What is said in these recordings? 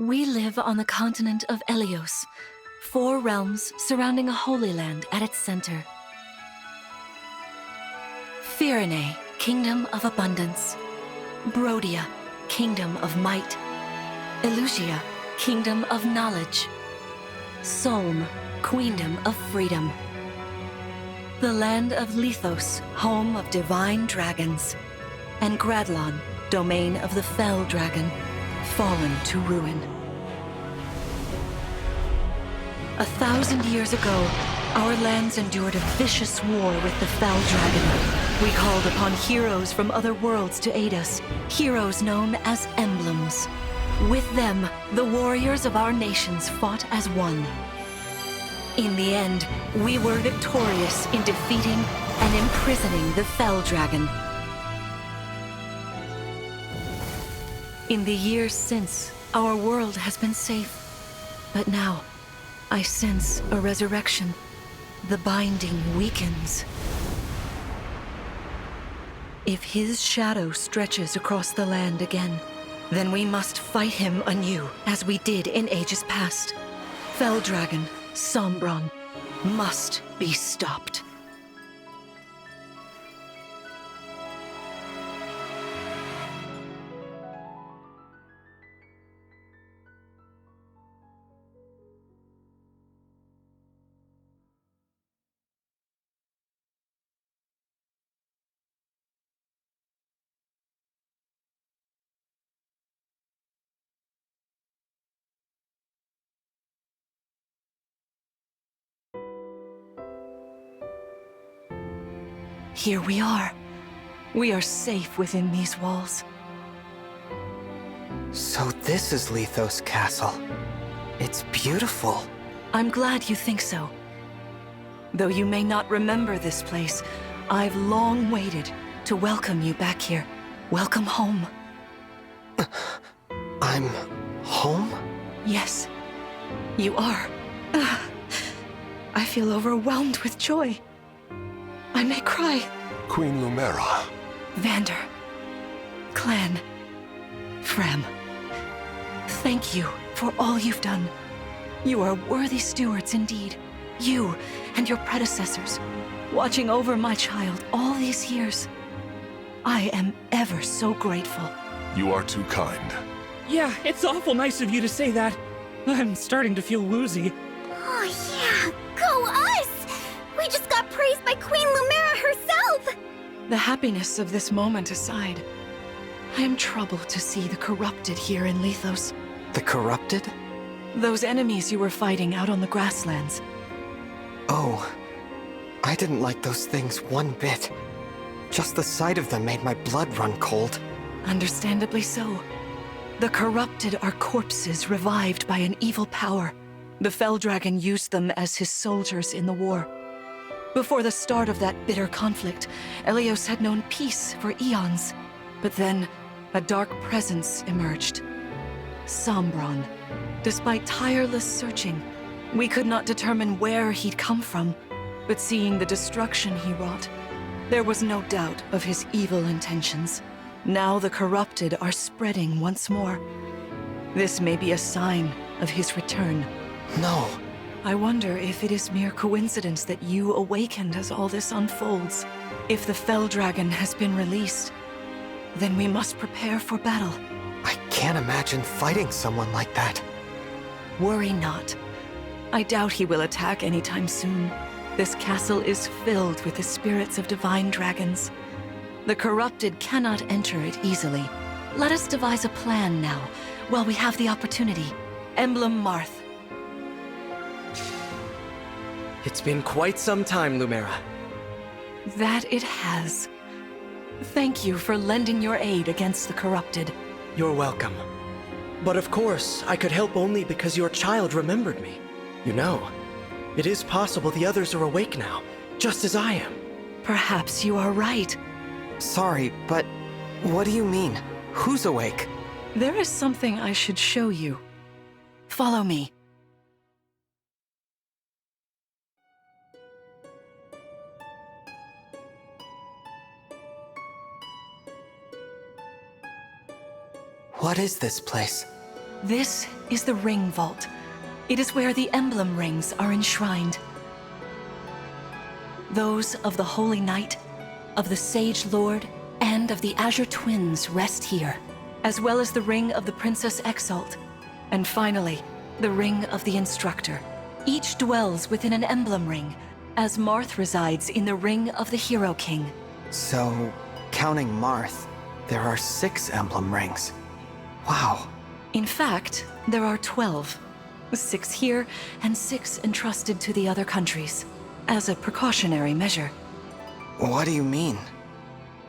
We live on the continent of Elios, 4 realms surrounding a holy land at its center. Firene, kingdom of abundance. Brodia, kingdom of might. Elusia, kingdom of knowledge. Solm, queendom of freedom. The land of Lithos, home of divine dragons. And Gradlon, domain of the fell dragon, fallen to ruin. 1,000 years ago, our lands endured a vicious war with the fell dragon. We called upon heroes from other worlds to aid us, heroes known as Emblems. With them, the warriors of our nations fought as one. In the end, we were victorious in defeating and imprisoning the fell dragon. In the years since, our world has been safe. But now, I sense a resurrection. The binding weakens. If his shadow stretches across the land again, then we must fight him anew, as we did in ages past. Fell Dragon, Sombron, must be stopped. Here we are. We are safe within these walls. So this is Lithos Castle. It's beautiful. I'm glad you think so. Though you may not remember this place, I've long waited to welcome you back here. Welcome home. I'm home? Yes, you are. I feel overwhelmed with joy. I may cry. Queen Lumera. Vander. Clan. Frem. Thank you for all you've done. You are worthy stewards indeed. You and your predecessors, watching over my child all these years. I am ever so grateful. You are too kind. Yeah, it's awful nice of you to say that. I'm starting to feel woozy. Oh yeah, go us! We just got praised by Queen Lumera herself! The happiness of this moment aside, I am troubled to see the corrupted here in Lithos. The corrupted? Those enemies you were fighting out on the grasslands. Oh, I didn't like those things one bit. Just the sight of them made my blood run cold. Understandably so. The corrupted are corpses revived by an evil power. The Fell Dragon used them as his soldiers in the war. Before the start of that bitter conflict, Elios had known peace for eons. But then, a dark presence emerged. Sombron. Despite tireless searching, we could not determine where he'd come from. But seeing the destruction he wrought, there was no doubt of his evil intentions. Now the corrupted are spreading once more. This may be a sign of his return. No. I wonder if it is mere coincidence that you awakened as all this unfolds. If the Fell Dragon has been released, then we must prepare for battle. I can't imagine fighting someone like that. Worry not. I doubt he will attack anytime soon. This castle is filled with the spirits of divine dragons. The corrupted cannot enter it easily. Let us devise a plan now, while we have the opportunity. Emblem Marth. It's been quite some time, Lumera. That it has. Thank you for lending your aid against the corrupted. You're welcome. But of course, I could help only because your child remembered me. You know, it is possible the others are awake now, just as I am. Perhaps you are right. Sorry, but what do you mean? Who's awake? There is something I should show you. Follow me. What is this place? This is the Ring Vault. It is where the Emblem rings are enshrined. Those of the Holy Knight, of the Sage Lord, and of the Azure Twins rest here, as well as the Ring of the Princess Exalt, and finally, the Ring of the Instructor. Each dwells within an Emblem ring, as Marth resides in the Ring of the Hero King. So, counting Marth, there are 6 emblem rings. Wow. In fact, there are 12. 6 here, and 6 entrusted to the other countries, as a precautionary measure. What do you mean?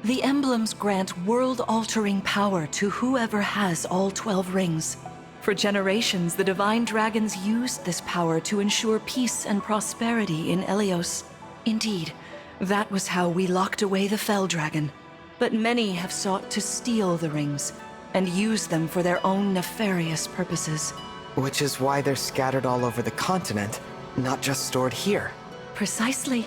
The emblems grant world-altering power to whoever has all 12 rings. For generations, the Divine Dragons used this power to ensure peace and prosperity in Elios. Indeed, that was how we locked away the Fell Dragon. But many have sought to steal the rings and use them for their own nefarious purposes. Which is why they're scattered all over the continent, not just stored here. Precisely.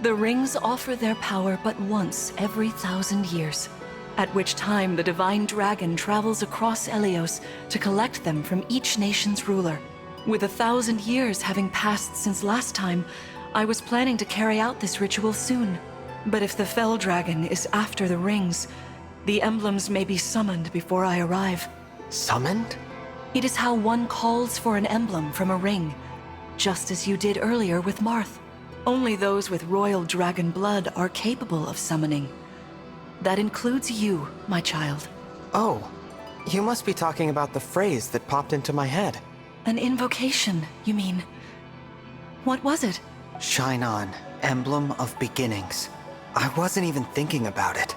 The rings offer their power but once every 1,000 years, at which time the Divine Dragon travels across Elios to collect them from each nation's ruler. With 1,000 years having passed since last time, I was planning to carry out this ritual soon. But if the Fell Dragon is after the rings, the emblems may be summoned before I arrive. Summoned? It is how one calls for an emblem from a ring, just as you did earlier with Marth. Only those with royal dragon blood are capable of summoning. That includes you, my child. Oh, you must be talking about the phrase that popped into my head. An invocation, you mean? What was it? Shine on, emblem of beginnings. I wasn't even thinking about it.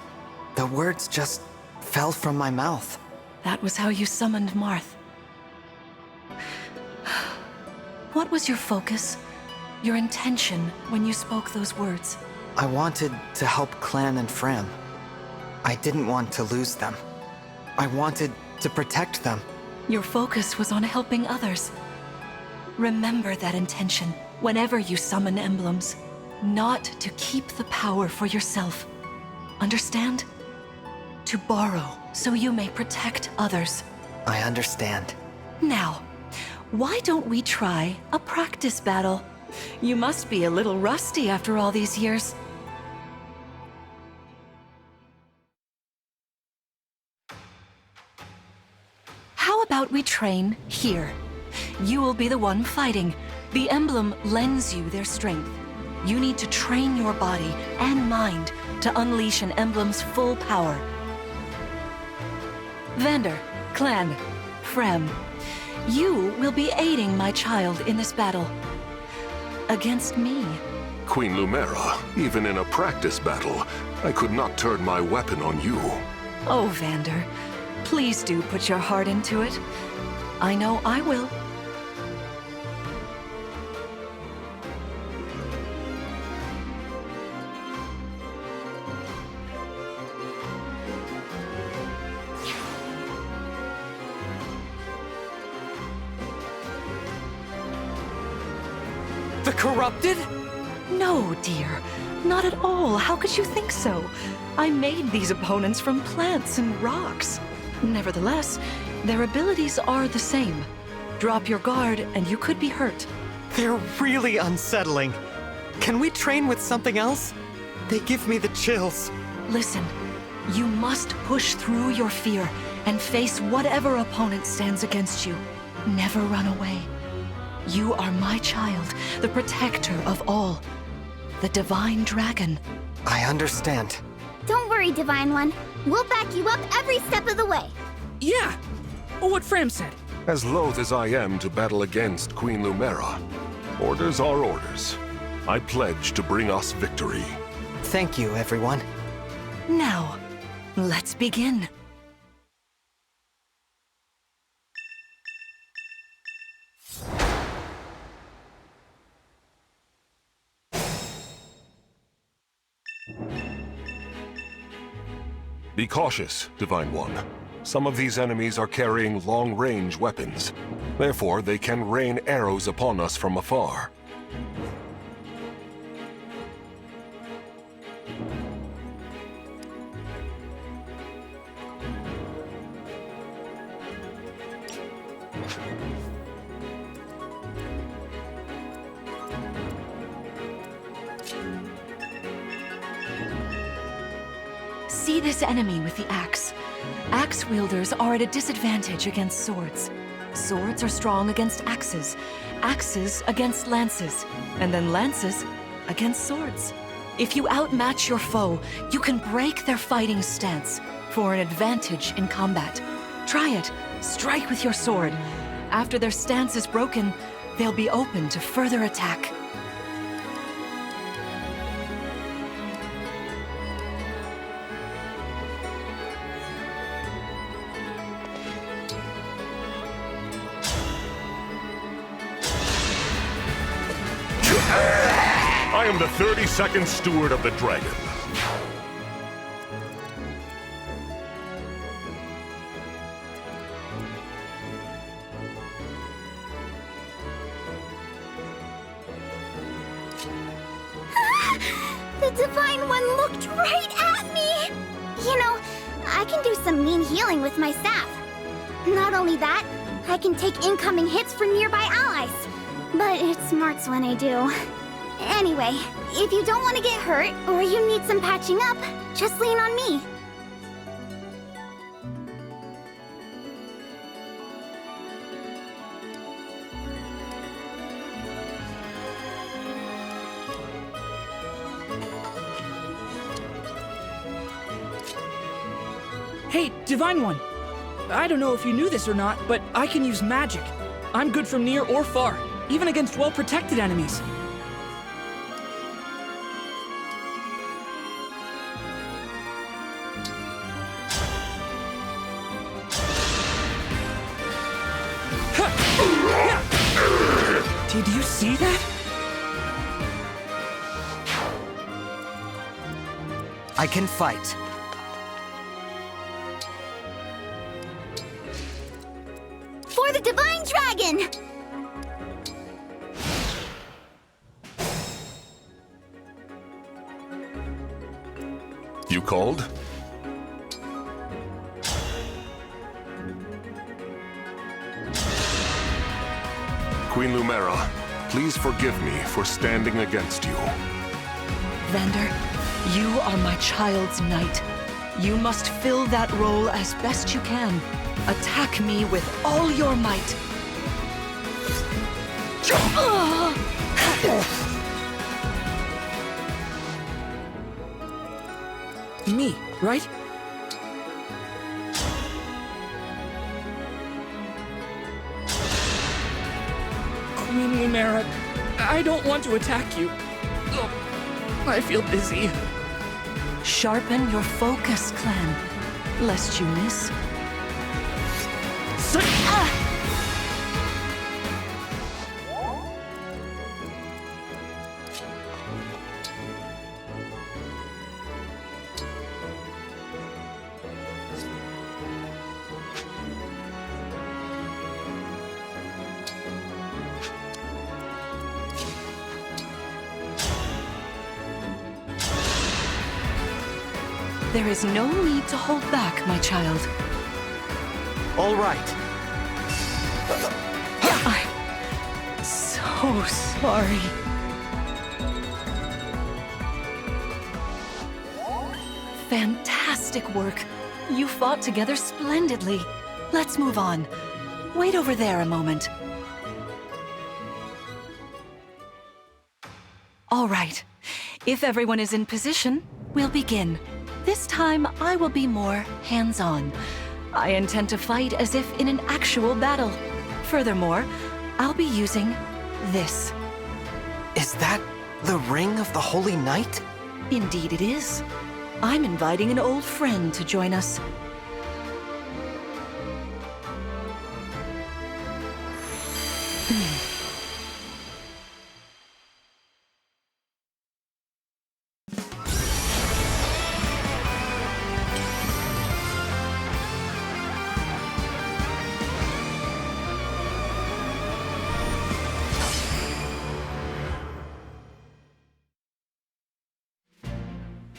The words just fell from my mouth. That was how you summoned Marth. What was your focus, your intention when you spoke those words? I wanted to help Clan and Fram. I didn't want to lose them. I wanted to protect them. Your focus was on helping others. Remember that intention whenever you summon emblems. Not to keep the power for yourself. Understand? To borrow so you may protect others. I understand. Now, why don't we try a practice battle? You must be a little rusty after all these years. How about we train here? You will be the one fighting. The emblem lends you their strength. You need to train your body and mind to unleash an emblem's full power. Vander, Clan, Frem, you will be aiding my child in this battle. Against me. Queen Lumera, even in a practice battle, I could not turn my weapon on you. Oh, Vander, please do put your heart into it. I know I will. The corrupted? No, dear. Not at all. How could you think so? I made these opponents from plants and rocks. Nevertheless, their abilities are the same. Drop your guard and you could be hurt. They're really unsettling. Can we train with something else? They give me the chills. Listen, you must push through your fear and face whatever opponent stands against you. Never run away. You are my child, the protector of all. The Divine Dragon. I understand. Don't worry, Divine One. We'll back you up every step of the way. Yeah! What Fram said. As loath as I am to battle against Queen Lumera, orders are orders. I pledge to bring us victory. Thank you, everyone. Now, let's begin. Be cautious, Divine One. Some of these enemies are carrying long-range weapons. Therefore, they can rain arrows upon us from afar. See this enemy with the axe. Axe wielders are at a disadvantage against swords. Swords are strong against axes, axes against lances, and then lances against swords. If you outmatch your foe, you can break their fighting stance for an advantage in combat. Try it. Strike with your sword. After their stance is broken, they'll be open to further attack. I am the 32nd Steward of the Dragon. The Divine One looked right at me! You know, I can do some mean healing with my staff. Not only that, I can take incoming hits for nearby allies. But it smarts when I do. Anyway, if you don't want to get hurt, or you need some patching up, just lean on me. Hey, Divine One! I don't know if you knew this or not, but I can use magic. I'm good from near or far, even against well-protected enemies. Did you see that? I can fight. For the Divine Dragon! You called? Queen Lumera, please forgive me for standing against you. Vander, you are my child's knight. You must fill that role as best you can. Attack me with all your might. Me, right? Queen Lumera, I don't want to attack you. Ugh, I feel dizzy. Sharpen your focus, clan, lest you miss. There is no need to hold back, my child. All right. I'm so sorry. Fantastic work. You fought together splendidly. Let's move on. Wait over there a moment. All right. If everyone is in position, we'll begin. This time, I will be more hands-on. I intend to fight as if in an actual battle. Furthermore, I'll be using this. Is that the Ring of the Holy Knight? Indeed it is. I'm inviting an old friend to join us.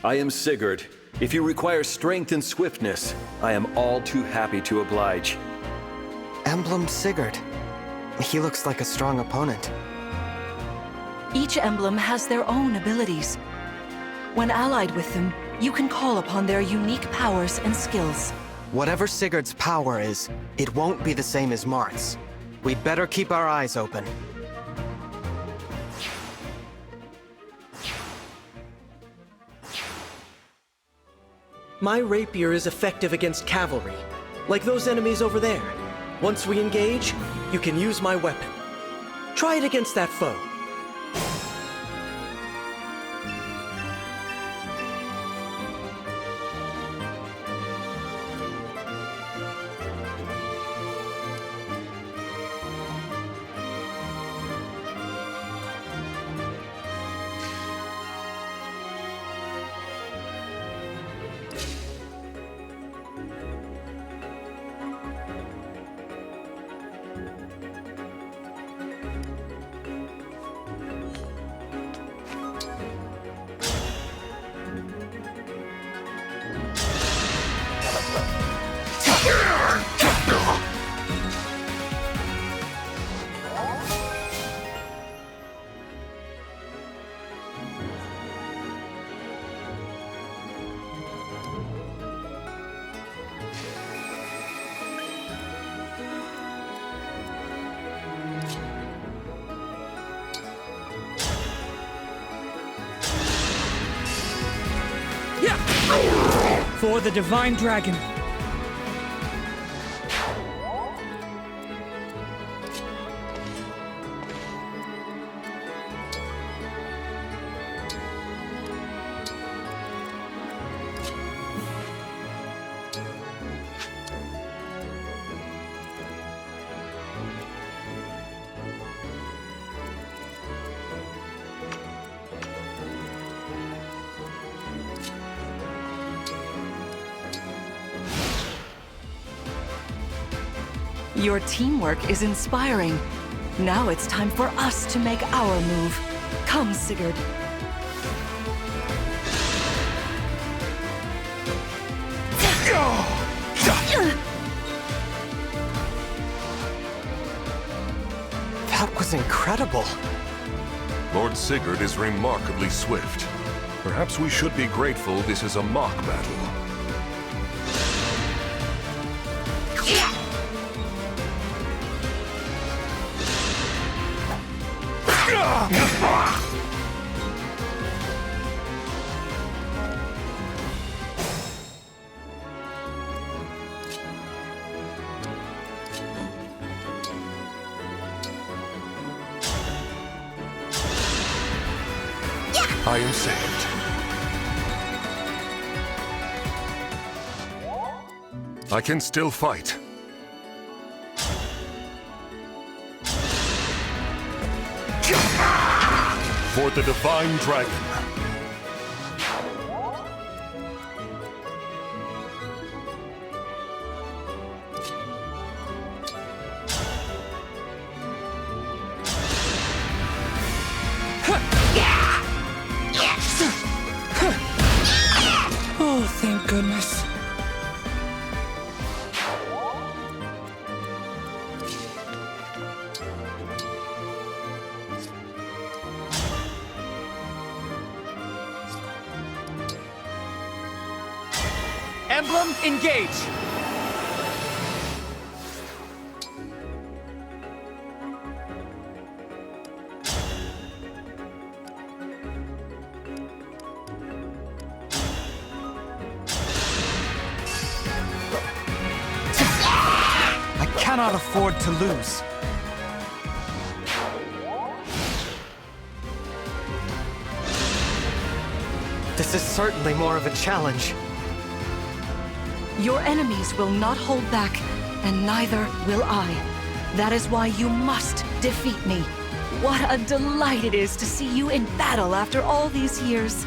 I am Sigurd. If you require strength and swiftness, I am all too happy to oblige. Emblem Sigurd. He looks like a strong opponent. Each emblem has their own abilities. When allied with them, you can call upon their unique powers and skills. Whatever Sigurd's power is, it won't be the same as Marth's. We'd better keep our eyes open. My rapier is effective against cavalry, like those enemies over there. Once we engage, you can use my weapon. Try it against that foe. For the Divine Dragon. Your teamwork is inspiring. Now it's time for us to make our move. Come, Sigurd. That was incredible. Lord Sigurd is remarkably swift. Perhaps we should be grateful this is a mock battle. I am saved. I can still fight. For the Divine Dragon. Oh, thank goodness. Emblem, engage! I cannot afford to lose. This is certainly more of a challenge. Your enemies will not hold back, and neither will I. That is why you must defeat me. What a delight it is to see you in battle after all these years.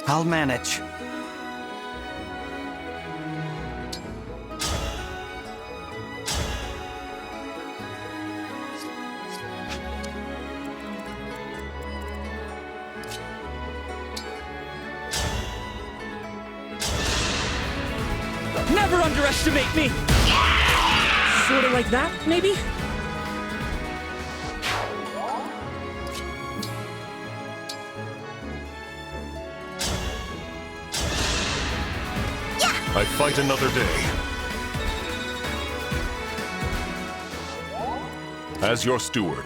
I'll manage. Never underestimate me! Sorta like that, maybe? I fight another day. As your steward.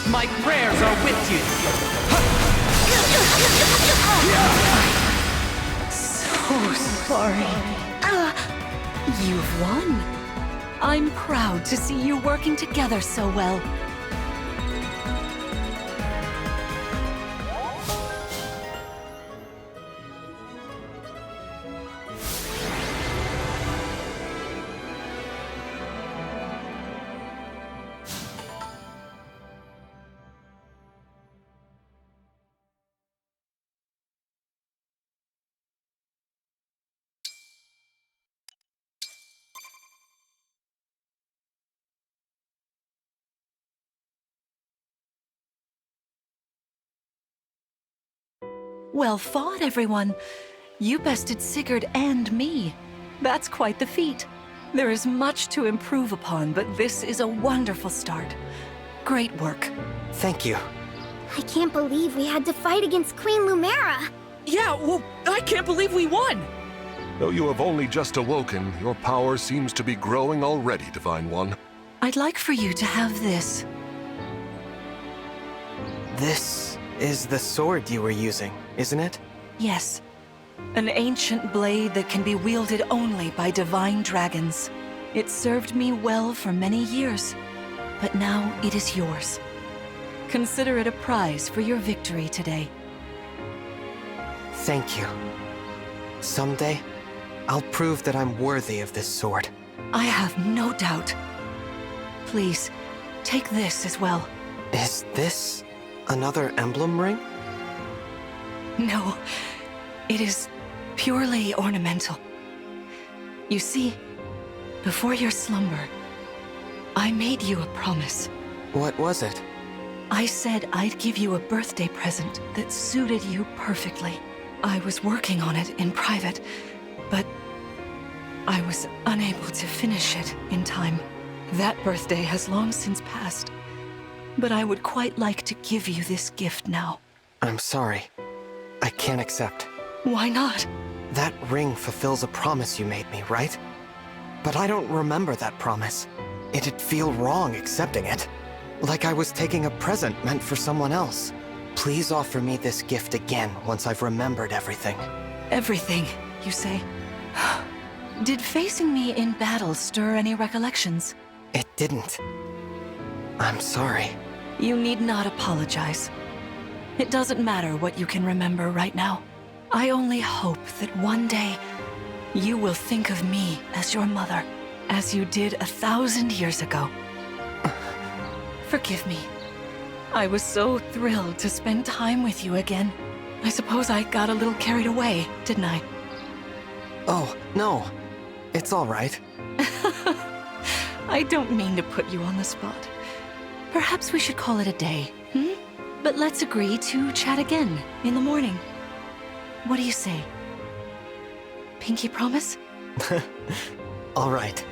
My prayers are with you. So sorry. You've won. I'm proud to see you working together so well. Well fought, everyone. You bested Sigurd and me. That's quite the feat. There is much to improve upon, but this is a wonderful start. Great work. Thank you. I can't believe we had to fight against Queen Lumera. Yeah, well, I can't believe we won! Though you have only just awoken, your power seems to be growing already, Divine One. I'd like for you to have this. This is the sword you were using, isn't it? Yes. An ancient blade that can be wielded only by divine dragons. It served me well for many years, but now it is yours. Consider it a prize for your victory today. Thank you. Someday, I'll prove that I'm worthy of this sword. I have no doubt. Please, take this as well. Is this another emblem ring? No, it is purely ornamental. You see, before your slumber, I made you a promise. What was it? I said I'd give you a birthday present that suited you perfectly. I was working on it in private, but I was unable to finish it in time. That birthday has long since passed, but I would quite like to give you this gift now. I'm sorry. I can't accept. Why not? That ring fulfills a promise you made me, right? But I don't remember that promise. It'd feel wrong accepting it. Like I was taking a present meant for someone else. Please offer me this gift again once I've remembered everything. Everything, you say? Did facing me in battle stir any recollections? It didn't. I'm sorry. You need not apologize. It doesn't matter what you can remember right now. I only hope that one day you will think of me as your mother, as you did 1,000 years ago. Forgive me. I was so thrilled to spend time with you again. I suppose I got a little carried away, didn't I? Oh, no. It's all right. I don't mean to put you on the spot. Perhaps we should call it a day, hmm? But let's agree to chat again in the morning. What do you say? Pinky promise? All right.